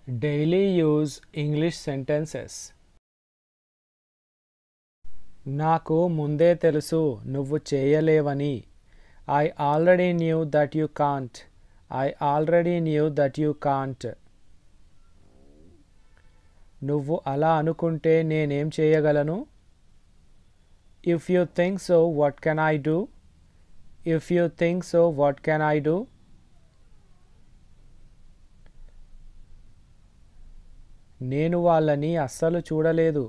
Daily use English sentences. నాకు ముందే తెలుసు నువ్వు చేయలేవని. I already knew that you can't. I already knew that you can't. నువ్వు అలా అనుకుంటే నేనేం చేయగలను? If you think so, what can I do? If you think so, what can I do? నేను వాళ్ళని అస్సలు చూడలేదు.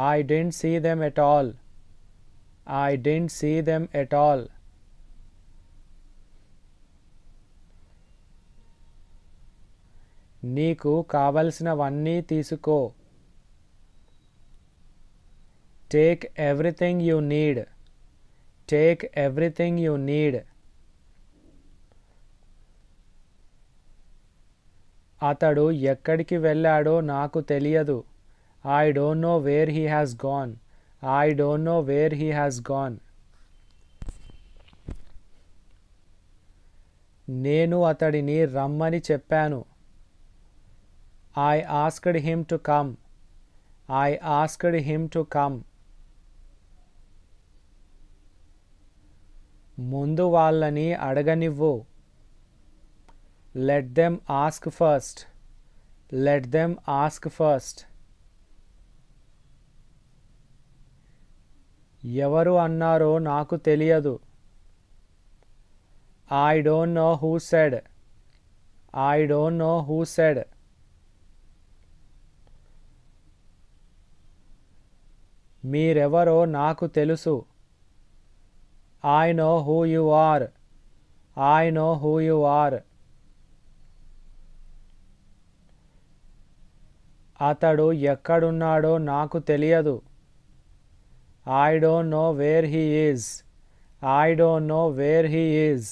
I didn't see them at all. I didn't see them at all. నీకు కావలసినవన్నీ తీసుకో. Take everything you need. Take everything you need. అతడు ఎక్కడికి వెళ్ళాడో నాకు తెలియదు. I don't know where he has gone. I don't know where he has gone. నేను అతడిని రమ్మని చెప్పాను. I asked him to come. I asked him to come. ముందు వాళ్ళని అడగనివ్వు. Let them ask first. Let them ask first. ఎవరు అన్నారో నాకు తెలియదు. I don't know who said. I don't know who said. మీరెవరో నాకు తెలుసు. I know who you are. I know who you are. అతడు ఎక్కడున్నాడో నాకు తెలియదు. I don't know where he is. I don't know where he is.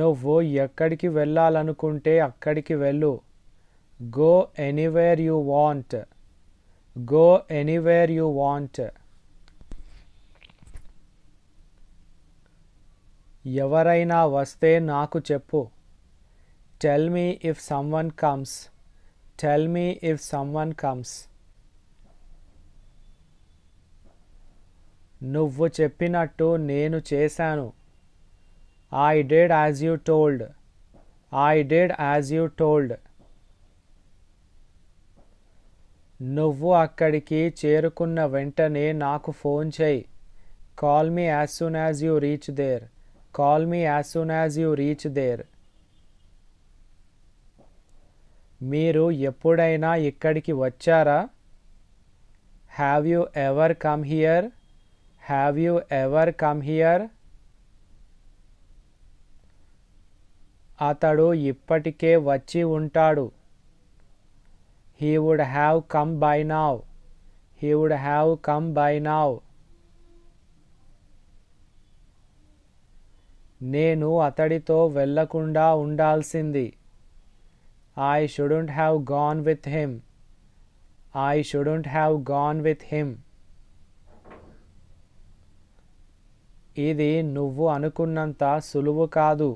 నువ్వు ఎక్కడికి వెళ్ళాలనుకుంటే అక్కడికి వెళ్ళు. Go anywhere you want. Go anywhere you want. ఎవరైనా వస్తే నాకు చెప్పు. Tell me if someone comes. Tell me if someone comes. నువ్వు చెప్పినట్టు నేను చేశాను. I did as you told. I did as you told. నువ్వు అక్కడికి చేరుకున్న వెంటనే నాకు ఫోన్ చేయి. Call me as soon as you reach there. Call me as soon as you reach there. మీరు ఎప్పుడైనా ఇక్కడికి వచ్చారా? Have you ever come here? Have you ever come here? అతడు ఇప్పటికే వచ్చి ఉంటాడు. He would have come by now. He would have come by now. నేను అతడితో వెళ్ళకుండా ఉండాల్సింది. I shouldn't have gone with him. I shouldn't have gone with him. ఇది నువ్వు అనుకున్నంత సులువు కాదు.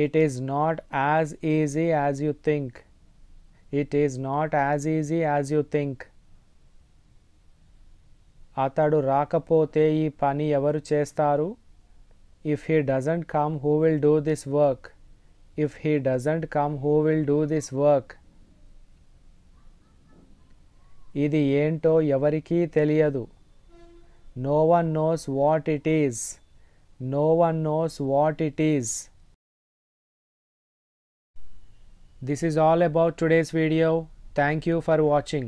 It is not as easy as you think. It is not as easy as you think. అతడు రాకపోతే ఈ పని ఎవరు చేస్తారు? If he doesn't come, who will do this work? If he doesn't come, who will do this work? ఇది ఏంటో ఎవరికీ తెలియదు. No one knows what it is. No one knows what it is. This is all about today's video. Thank you for watching.